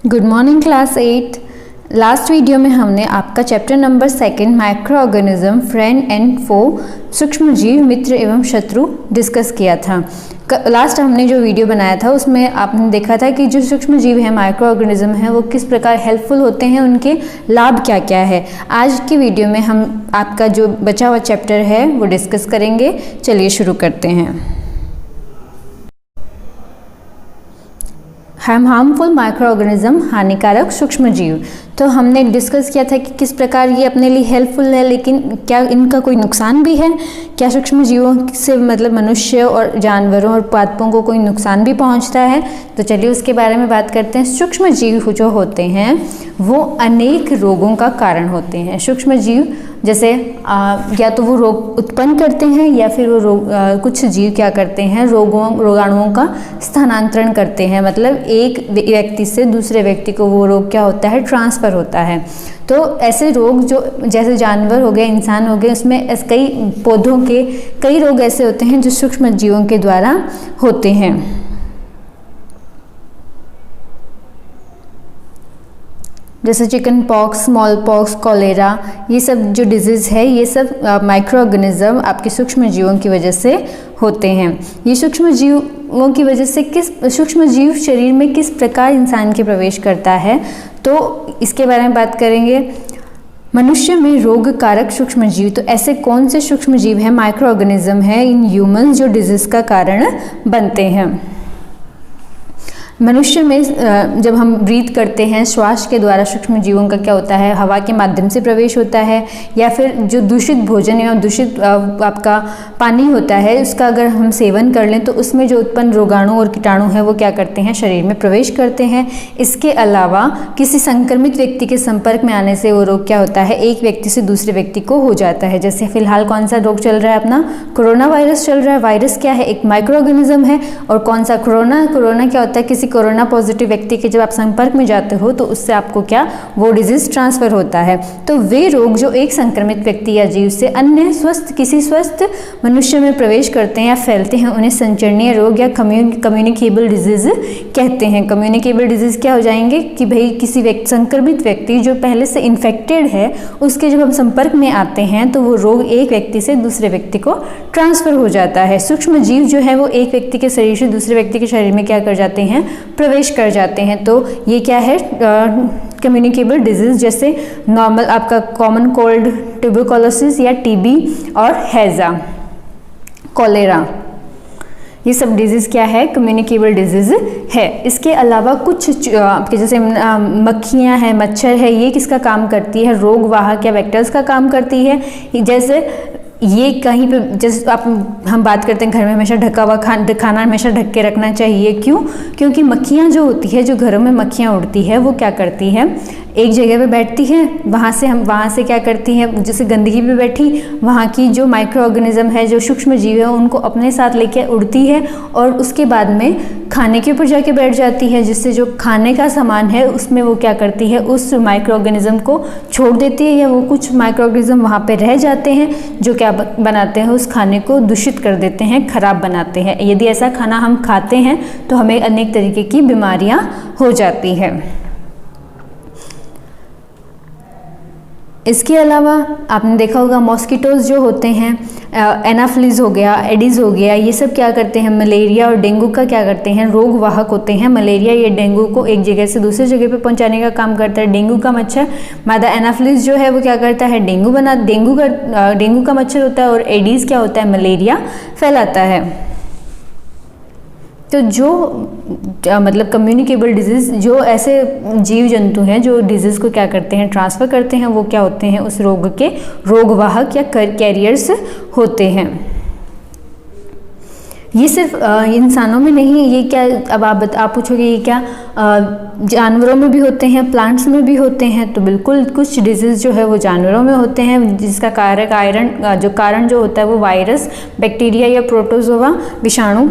Good morning class 8। Last video में हमने आपका chapter number 2 microorganism friend and foe सूक्ष्म जीव मित्र एवं शत्रु डिस्कस किया था। लास्ट हमने जो वीडियो बनाया था उसमें आपने देखा था कि जो सूक्ष्म जीव है माइक्रो ऑर्गेनिज्म है वो किस प्रकार हेल्पफुल होते हैं, उनके लाभ क्या क्या है। आज की वीडियो में हम आपका जो बचा हुआ चैप्टर है वो डिस्कस करेंगे। चलिए शुरू करते हैं। हार्मफुल माइक्रो ऑर्गेनिज्म, हानिकारक सूक्ष्म जीव। तो हमने डिस्कस किया था कि किस प्रकार ये अपने लिए हेल्पफुल है, लेकिन क्या इनका कोई नुकसान भी है। क्या सूक्ष्म जीवों से मतलब मनुष्य और जानवरों और पादपों को कोई नुकसान भी पहुंचता है। तो चलिए उसके बारे में बात करते हैं। सूक्ष्म जीव जो होते हैं वो अनेक रोगों का कारण होते हैं। सूक्ष्म जीव जैसे या तो वो रोग उत्पन्न करते हैं या फिर वो कुछ जीव क्या करते हैं, रोगाणुओं का स्थानांतरण करते हैं। मतलब एक व्यक्ति से दूसरे व्यक्ति को वो रोग क्या होता है, ट्रांसफ़र होता है। तो ऐसे रोग जो जैसे जानवर हो गए, इंसान हो गए, उसमें कई पौधों के कई रोग ऐसे होते हैं जो सूक्ष्म जीवों के द्वारा होते हैं। जैसे chicken pox, small pox, cholera, ये सब जो डिजीज़ है ये सब माइक्रो ऑर्गेनिज्म आपके सूक्ष्म जीवों की वजह से होते हैं। ये सूक्ष्म जीवों की वजह से सूक्ष्म जीव शरीर में किस प्रकार इंसान के प्रवेश करता है, तो इसके बारे में बात करेंगे। मनुष्य में रोग कारक सूक्ष्म जीव, तो ऐसे कौन से सूक्ष्म जीव हैं, माइक्रो ऑर्गेनिज्म है इन ह्यूमन जो डिजीज़ का कारण बनते हैं। मनुष्य में जब हम ब्रीथ करते हैं श्वास के द्वारा सूक्ष्म जीवों का क्या होता है, हवा के माध्यम से प्रवेश होता है, या फिर जो दूषित भोजन या दूषित आपका पानी होता है उसका अगर हम सेवन कर लें तो उसमें जो उत्पन्न रोगाणु और कीटाणु हैं वो क्या करते हैं, शरीर में प्रवेश करते हैं। इसके अलावा किसी संक्रमित व्यक्ति के संपर्क में आने से वो रोग क्या होता है, एक व्यक्ति से दूसरे व्यक्ति को हो जाता है। जैसे फिलहाल कौन सा रोग चल रहा है, अपना कोरोना वायरस चल रहा है। वायरस क्या है, एक माइक्रो ऑर्गेनिज्म है। और कौन सा कोरोना क्या होता है, किसी कोरोना पॉजिटिव व्यक्ति के जब आप संपर्क में जाते हो तो उससे आपको क्या वो डिजीज ट्रांसफर होता है। तो वे रोग जो एक संक्रमित व्यक्ति या जीव से अन्य किसी स्वस्थ मनुष्य में प्रवेश करते हैं या फैलते हैं उन्हें संचरणीय रोग या कम्युनिकेबल डिजीज कहते हैं। कम्युनिकेबल डिजीज क्या हो जाएंगे कि भाई किसी संक्रमित व्यक्ति जो पहले से इन्फेक्टेड है उसके जब हम संपर्क में आते हैं तो वो रोग एक व्यक्ति से दूसरे व्यक्ति को ट्रांसफर हो जाता है। सूक्ष्म जीव जो है वो एक व्यक्ति के शरीर से दूसरे व्यक्ति के शरीर में क्या कर जाते हैं, प्रवेश कर जाते हैं। तो ये क्या है, कम्युनिकेबल डिजीज। जैसे नॉर्मल आपका कॉमन कोल्ड, ट्यूबरकुलोसिस या टीबी और हैजा, कॉलेरा, ये सब डिजीज क्या है, कम्युनिकेबल डिजीज है। इसके अलावा कुछ आपके जैसे मक्खियां हैं, मच्छर है, ये किसका काम करती है, रोग वाहक या वेक्टर्स का काम करती है। जैसे ये कहीं पे जैसे हम बात करते हैं घर में हमेशा ढका हुआ खाना हमेशा ढक के रखना चाहिए। क्यों? क्योंकि मक्खियाँ जो होती है, जो घरों में मक्खियाँ उड़ती है वो क्या करती है, एक जगह पे बैठती है, वहाँ से क्या करती है, जैसे गंदगी पे बैठी, वहाँ की जो माइक्रो ऑर्गेनिज्म है, जो सूक्ष्म जीव है, उनको अपने साथ लेके उड़ती है और उसके बाद में खाने के ऊपर जाके बैठ जाती है, जिससे जो खाने का सामान है उसमें वो क्या करती है, उस माइक्रो ऑर्गेनिज्म को छोड़ देती है, या वो कुछ माइक्रो ऑर्गेनिज्म वहाँ पे रह जाते हैं जो क्या बनाते हैं, उस खाने को दूषित कर देते हैं, खराब बनाते हैं। यदि ऐसा खाना हम खाते हैं तो हमें अनेक तरीके की बीमारियां हो जाती हैं। इसके अलावा आपने देखा होगा मॉस्किटोज जो होते हैं, एनाफ्लिज हो गया, एडिस हो गया, ये सब क्या करते हैं, मलेरिया और डेंगू का क्या करते हैं, रोग वाहक होते हैं। मलेरिया या डेंगू को एक जगह से दूसरी जगह पे पहुंचाने का काम करता है। डेंगू का मच्छर मादा एनाफ्लिज जो है वो क्या करता है, डेंगू का मच्छर होता है, और एडिस क्या होता है, मलेरिया फैलाता है। तो जो मतलब कम्युनिकेबल डिजीज़, जो ऐसे जीव जंतु हैं जो डिजीज़ को क्या करते हैं, ट्रांसफ़र करते हैं, वो क्या होते हैं, उस रोग के रोगवाहक या कैरियर्स होते हैं। ये सिर्फ इंसानों में नहीं, ये क्या, अब आप पूछोगे ये क्या जानवरों में भी होते हैं, प्लांट्स में भी होते हैं। तो बिल्कुल कुछ डिजीज़ जो है वो जानवरों में होते हैं, जिसका कारण जो होता है वो वायरस, बैक्टीरिया या प्रोटोजोआ, विषाणु,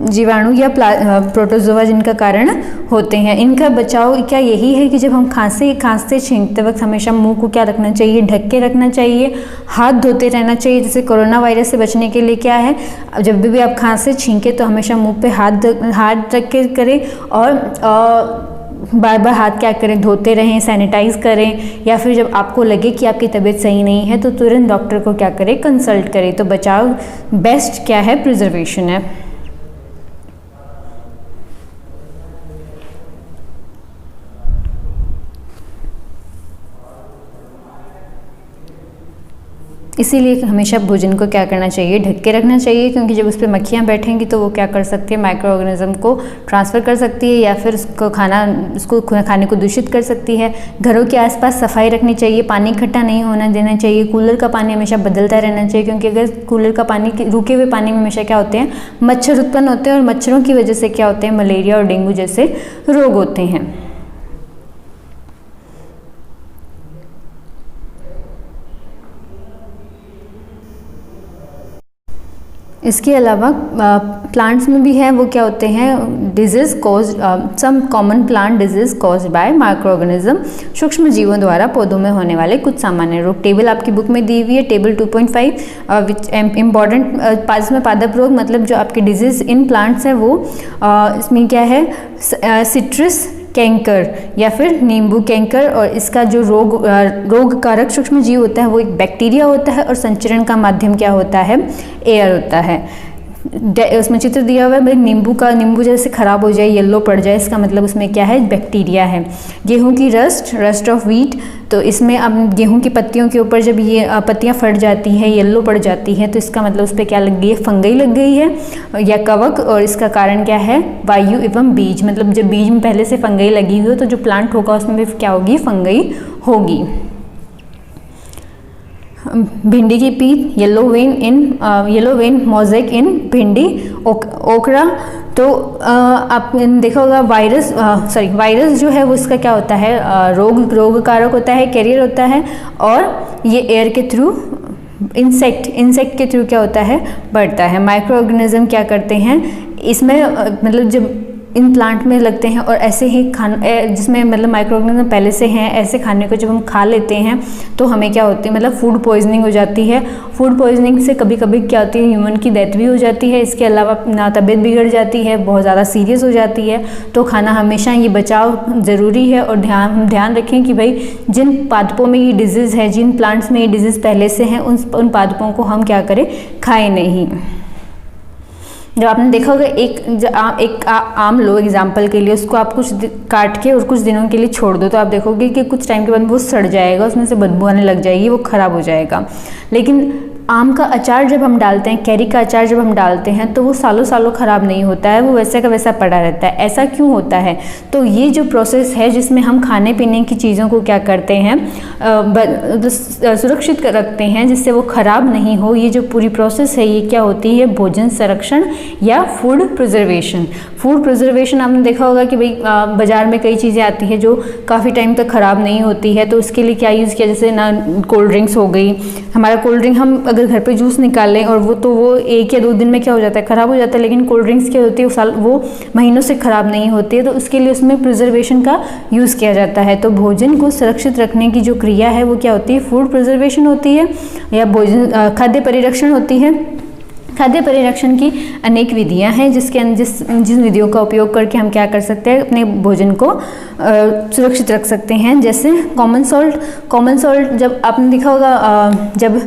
जीवाणु या प्रोटोजोआ जिनका कारण होते हैं। इनका बचाव क्या यही है कि जब हम खांसते छींकते वक्त हमेशा मुंह को क्या रखना चाहिए, ढक के रखना चाहिए, हाथ धोते रहना चाहिए। जैसे कोरोना वायरस से बचने के लिए क्या है, जब भी आप खांसते छींके तो हमेशा मुंह पे हाथ रख के करें, और बार बार हाथ क्या करें, धोते रहें, सैनिटाइज करें, या फिर जब आपको लगे कि आपकी तबीयत सही नहीं है तो तुरंत डॉक्टर को क्या करें, कंसल्ट करें। तो बचाव बेस्ट क्या है, प्रिजर्वेशन है। इसीलिए हमेशा भोजन को क्या करना चाहिए, ढक के रखना चाहिए, क्योंकि जब उस पर मक्खियाँ बैठेंगी तो वो क्या कर सकती है, माइक्रो ऑर्गेनिज्म को ट्रांसफ़र कर सकती है या फिर उसको खाने को दूषित कर सकती है। घरों के आसपास सफाई रखनी चाहिए, पानी इकट्ठा नहीं होना देना चाहिए, कूलर का पानी हमेशा बदलता रहना चाहिए, क्योंकि अगर कूलर का पानी, रुके हुए पानी में हमेशा क्या होते हैं, मच्छर उत्पन्न होते हैं और मच्छरों की वजह से क्या होते हैं, मलेरिया और डेंगू जैसे रोग होते हैं। इसके अलावा प्लांट्स में भी है, वो क्या होते हैं, disease cause, some common plant disease cause by microorganism, सूक्ष्म जीवों द्वारा पौधों में होने वाले कुछ सामान्य रोग। टेबल आपकी बुक में दी हुई है, टेबल 2.5 विच इम्पॉर्टेंट, इसमें पादप रोग मतलब जो आपके डिजीज़ इन प्लांट्स है वो इसमें क्या है, सिट्रस कैंकर या फिर नींबू कैंकर, और इसका जो रोग कारक सूक्ष्म जीव होता है वो एक बैक्टीरिया होता है और संचरण का माध्यम क्या होता है, एयर होता है। उसमें चित्र दिया हुआ है भाई, नींबू जैसे खराब हो जाए, येलो पड़ जाए, इसका मतलब उसमें क्या है, बैक्टीरिया है। गेहूं की रस्ट ऑफ व्हीट, तो इसमें अब गेहूं की पत्तियों के ऊपर जब ये पत्तियां फट जाती हैं, येलो पड़ जाती हैं, तो इसका मतलब उस पर क्या लग गई है, फंगई लग गई है या कवक, और इसका कारण क्या है, वायु एवं बीज, मतलब जब बीज में पहले से फंगई लगी हुई हो तो जो प्लांट होगा उसमें भी क्या होगी, फंगई होगी। भिंडी की पीत, येलो वेन मोज़ेक इन भिंडी, ओकरा, तो आप देखा होगा वायरस जो है वो इसका क्या होता है, रोग कारक होता है, कैरियर होता है, और ये एयर के थ्रू, इंसेक्ट के थ्रू क्या होता है, बढ़ता है। माइक्रो ऑर्गेनिज्म क्या करते हैं इसमें, मतलब जब इन प्लांट में लगते हैं और ऐसे ही जिसमें मतलब माइक्रो ऑर्गेनिज्म पहले से हैं, ऐसे खाने को जब हम खा लेते हैं तो हमें क्या होती है, मतलब फूड पॉइजनिंग हो जाती है। फूड पॉइजनिंग से कभी कभी क्या होती है, ह्यूमन की डेथ भी हो जाती है। इसके अलावा ना तबीयत बिगड़ जाती है, बहुत ज़्यादा सीरियस हो जाती है। तो खाना हमेशा ये बचाव ज़रूरी है, और हम ध्यान रखें कि भाई जिन पादपों में ये डिजीज़ है, जिन प्लांट्स में ये डिजीज़ पहले से हैं, उन पादपों को हम क्या करें, खाएँ नहीं। जब आपने देखा होगा एक आम लो एग्जाम्पल के लिए, उसको आप कुछ काट के और कुछ दिनों के लिए छोड़ दो तो आप देखोगे कि कुछ टाइम के बाद वो सड़ जाएगा, उसमें से बदबू आने लग जाएगी, वो खराब हो जाएगा। लेकिन आम का अचार जब हम डालते हैं, कैरी का अचार जब हम डालते हैं तो वो सालों सालों ख़राब नहीं होता है, वो वैसे का वैसा पड़ा रहता है। ऐसा क्यों होता है? तो ये जो प्रोसेस है जिसमें हम खाने पीने की चीज़ों को क्या करते हैं, सुरक्षित रखते हैं जिससे वो ख़राब नहीं हो, ये जो पूरी प्रोसेस है ये क्या होती है, भोजन संरक्षण या फूड प्रिजर्वेशन। फूड प्रिजर्वेशन आपने देखा होगा कि भाई बाज़ार में कई चीज़ें आती हैं जो काफ़ी टाइम तक ख़राब नहीं होती है, तो उसके लिए क्या यूज़ किया, जैसे ना कोल्ड ड्रिंक्स हो गई, हमारा कोल्ड ड्रिंक हम अगर घर पे जूस निकालें और वो 1 या 2 दिन में क्या हो जाता है, ख़राब हो जाता है। लेकिन कोल्ड ड्रिंक्स क्या होती है वो महीनों से ख़राब नहीं होती है, तो उसके लिए उसमें प्रिजर्वेशन का यूज़ किया जाता है। तो भोजन को सुरक्षित रखने की जो क्रिया है वो क्या होती है, फूड प्रिजर्वेशन होती है या भोजन खाद्य परिरक्षण होती है। खाद्य परिरक्षण की अनेक विधियां हैं जिन विधियों का उपयोग करके हम क्या कर सकते हैं, अपने भोजन को सुरक्षित रख सकते हैं। जैसे कॉमन सॉल्ट जब आपने देखा होगा, जब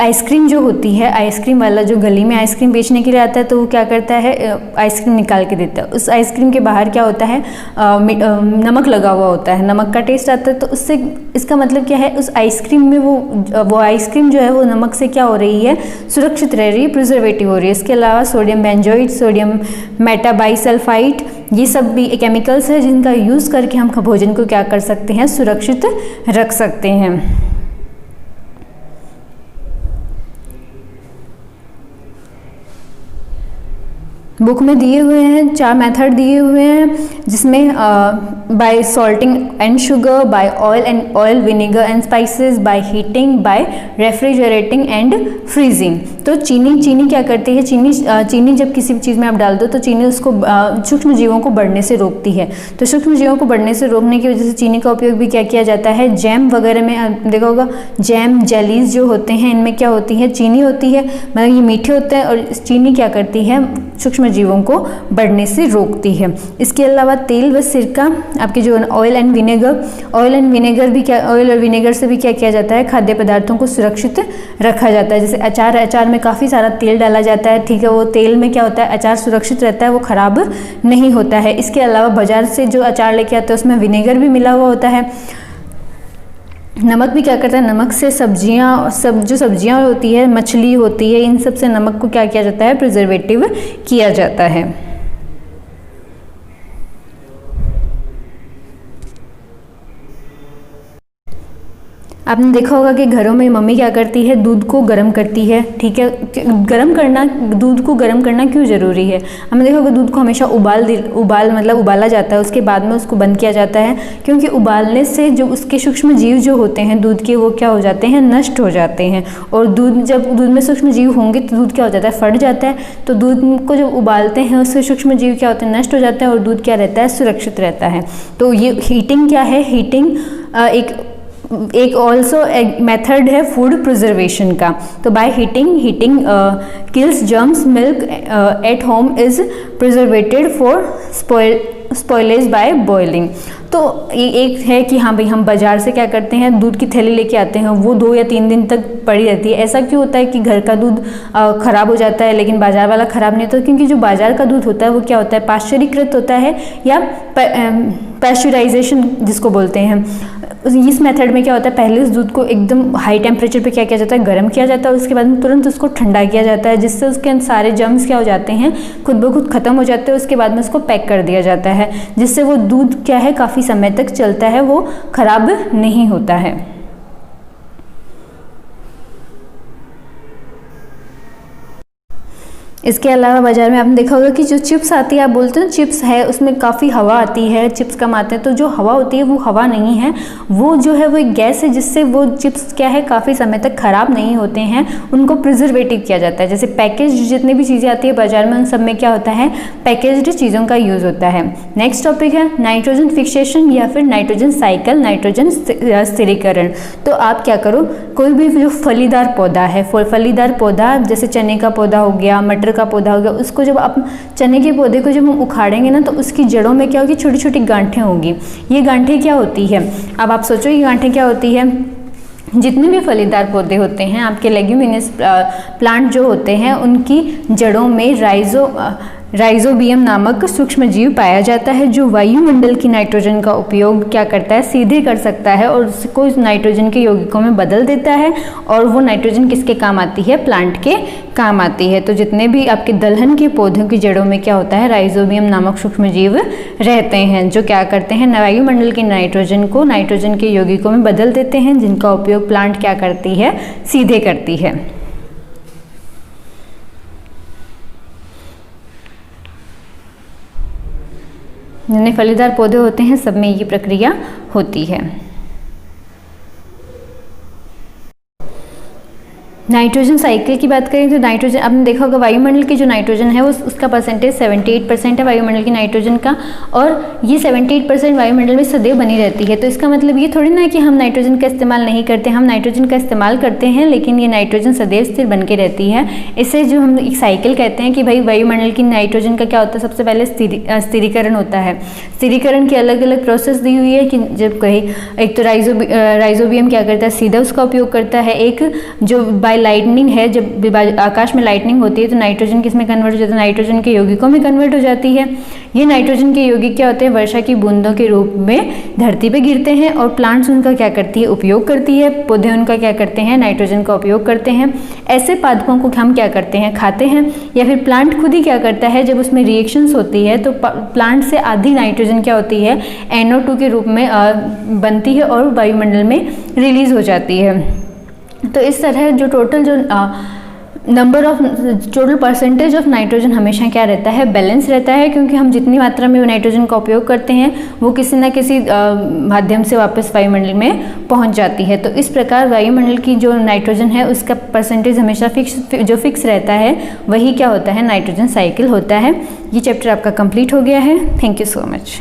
आइसक्रीम जो होती है, आइसक्रीम वाला जो गली में आइसक्रीम बेचने के लिए आता है तो वो क्या करता है, आइसक्रीम निकाल के देता है। उस आइसक्रीम के बाहर क्या होता है, नमक लगा हुआ होता है, नमक का टेस्ट आता है। तो उससे इसका मतलब क्या है, उस आइसक्रीम में वो आइसक्रीम जो है वो नमक से क्या हो रही है, सुरक्षित रह रही है, प्रिजर्वेटिव हो रही है। इसके अलावा सोडियम बेंजोइट, सोडियम मेटाबाइसल्फाइड, ये सब भी केमिकल्स है जिनका यूज़ करके हम भोजन को क्या कर सकते हैं, सुरक्षित रख सकते हैं। बुक में दिए हुए हैं 4 मेथड दिए हुए हैं, जिसमें by salting and sugar, by oil vinegar and spices, by heating, by refrigerating and freezing. तो चीनी क्या करती है, चीनी जब किसी भी चीज़ में आप डाल दो तो चीनी उसको सूक्ष्म जीवों को बढ़ने से रोकती है। तो सूक्ष्म जीवों को बढ़ने से रोकने की वजह से चीनी का उपयोग भी क्या किया जाता है, जैम वगैरह में देखा होगा, जैम जेलीज जो होते हैं इनमें क्या होती है, चीनी होती है, मतलब ये मीठे होते हैं और चीनी क्या करती है, सूक्ष्म जीवों को बढ़ने से रोकती है। इसके अलावा तेल व सिरका, आपके जो ऑयल एंड विनेगर से भी क्या किया जाता है, खाद्य पदार्थों को सुरक्षित रखा जाता है। जैसे अचार में काफ़ी सारा तेल डाला जाता है, ठीक है, वो तेल में क्या होता है, अचार सुरक्षित रहता है, वो खराब नहीं होता है। इसके अलावा बाजार से जो अचार लेके आते हैं उसमें विनेगर भी मिला हुआ होता है। नमक भी क्या करता है, नमक से जो सब्जियां होती है, मछली होती है, इन सब से नमक को क्या किया जाता है, प्रिजर्वेटिव किया जाता है। आपने देखा होगा कि घरों में मम्मी क्या करती है, दूध को गर्म करती है, ठीक है। दूध को गर्म करना क्यों ज़रूरी है? हमने देखा होगा दूध को हमेशा उबाला जाता है, उसके बाद में उसको बंद किया जाता है, क्योंकि उबालने से जो उसके सूक्ष्म जीव जो होते हैं दूध के, वो क्या हो जाते हैं, नष्ट हो जाते हैं। और जब दूध में सूक्ष्म जीव होंगे तो दूध क्या हो जाता है, फट जाता है। तो दूध को जब उबालते हैं उससे सूक्ष्म जीव क्या होते हैं, नष्ट हो जाते हैं, और दूध क्या रहता है, सुरक्षित रहता है। तो ये हीटिंग क्या है, हीटिंग एक ऑल्सो मेथड है फूड प्रिजर्वेशन का। तो by heating kills germs, milk at home is preserved for spoilage by boiling. तो एक है कि हाँ भाई, हम बाजार से क्या करते हैं, दूध की थैली लेके आते हैं, वो 2 या 3 दिन तक पड़ी रहती है। ऐसा क्यों होता है कि घर का दूध खराब हो जाता है लेकिन बाजार वाला खराब नहीं होता? क्योंकि जो बाजार का दूध होता है वो क्या होता है, पाश्चरीकृत होता है, या पैस्चराइजेशन जिसको बोलते हैं। इस मेथड में क्या होता है, पहले उस दूध को एकदम हाई टेम्परेचर पे क्या किया जाता है, गर्म किया जाता है, उसके बाद में तुरंत उसको ठंडा किया जाता है, जिससे उसके सारे जर्म्स क्या हो जाते हैं, खुद ब खुद खत्म हो जाते हैं। उसके बाद में उसको पैक कर दिया जाता है, जिससे वो दूध क्या है, काफ़ी समय तक चलता है, वो खराब नहीं होता है। इसके अलावा बाजार में आपने देखा होगा कि जो चिप्स आती है, आप बोलते हैं चिप्स है, उसमें काफ़ी हवा आती है, चिप्स कम आते हैं। तो जो हवा होती है वो हवा नहीं है, वो जो है वो एक गैस है, जिससे वो चिप्स क्या है, काफ़ी समय तक खराब नहीं होते हैं, उनको प्रिजर्वेटिव किया जाता है। जैसे पैकेज जितनी भी चीज़ें आती है बाजार में, उन सब में क्या होता है, पैकेज्ड चीज़ों का यूज़ होता है। नेक्स्ट टॉपिक है नाइट्रोजन फिक्सेशन या फिर नाइट्रोजन साइकिल, नाइट्रोजन स्थिरीकरण। तो आप क्या करो, कोई भी जो फलीदार पौधा है, फलीदार पौधा जैसे चने का पौधा हो गया, मटर का पौधा हो गया, उसको जब आप चने के पौधे को जब हम उखाड़ेंगे ना, तो उसकी जड़ों में क्या होगी, छोटी छोटी गांठें होंगी। ये गांठें क्या होती है, अब आप सोचो ये गांठें क्या होती है। जितने भी फलीदार पौधे होते हैं, आपके लेग्यूमिनस प्लांट जो होते हैं, उनकी जड़ों में राइजोबियम नामक सूक्ष्म जीव पाया जाता है, जो वायुमंडल की नाइट्रोजन का उपयोग क्या करता है, सीधे कर सकता है, और उसको नाइट्रोजन के यौगिकों में बदल देता है। और वो नाइट्रोजन किसके काम आती है, प्लांट के काम आती है। तो जितने भी आपके दलहन के पौधों की जड़ों में क्या होता है, राइजोबियम नामक सूक्ष्म जीव रहते हैं, जो क्या करते हैं, वायुमंडल की नाइट्रोजन को नाइट्रोजन के यौगिकों में बदल देते हैं, जिनका उपयोग प्लांट क्या करती है, सीधे करती है। जितने फलीदार पौधे होते हैं सब में ये प्रक्रिया होती है। नाइट्रोजन साइकिल की बात करें तो नाइट्रोजन, आपने देखा होगा वायुमंडल की जो नाइट्रोजन है उसका परसेंटेज 78% है वायुमंडल की नाइट्रोजन का, और ये 78% वायुमंडल में सदैव बनी रहती है। तो इसका मतलब ये थोड़ी ना है कि हम नाइट्रोजन का इस्तेमाल नहीं करते, हम नाइट्रोजन का इस्तेमाल करते हैं, लेकिन ये नाइट्रोजन सदैव स्थिर बन के रहती है। इसे जो हम एक साइकिल कहते हैं कि भाई वायुमंडल की नाइट्रोजन का क्या होता है, सबसे पहले स्थिरीकरण होता है। स्थिरीकरण की अलग अलग प्रोसेस दी हुई है कि जब कहीं एक तो राइजोबियम क्या करता है, सीधा उसका उपयोग करता है। एक जो बाय लाइटनिंग है, जब आकाश में लाइटनिंग होती है तो नाइट्रोजन किस में कन्वर्ट हो जाता है, नाइट्रोजन के यौगिकों में कन्वर्ट हो जाती है। ये नाइट्रोजन के यौगिक क्या होते हैं, वर्षा की बूंदों के रूप में धरती पे गिरते हैं, और प्लांट्स उनका क्या करती है, उपयोग करती है। पौधे उनका क्या करते हैं, नाइट्रोजन का उपयोग करते हैं। ऐसे पादपों को हम क्या करते हैं, खाते हैं, या फिर प्लांट खुद ही क्या करता है, जब उसमें रिएक्शंस होती है तो प्लांट से आधी नाइट्रोजन क्या होती है, NO2 के रूप में बनती है और वायुमंडल में रिलीज हो जाती है। तो इस तरह जो टोटल परसेंटेज ऑफ नाइट्रोजन हमेशा क्या रहता है, बैलेंस रहता है, क्योंकि हम जितनी मात्रा में नाइट्रोजन का उपयोग करते हैं वो किसी न किसी माध्यम से वापस वायुमंडल में पहुंच जाती है। तो इस प्रकार वायुमंडल की जो नाइट्रोजन है उसका परसेंटेज हमेशा फिक्स रहता है, वही क्या होता है, नाइट्रोजन साइकिल होता है। ये चैप्टर आपका कंप्लीट हो गया है। Thank you so much.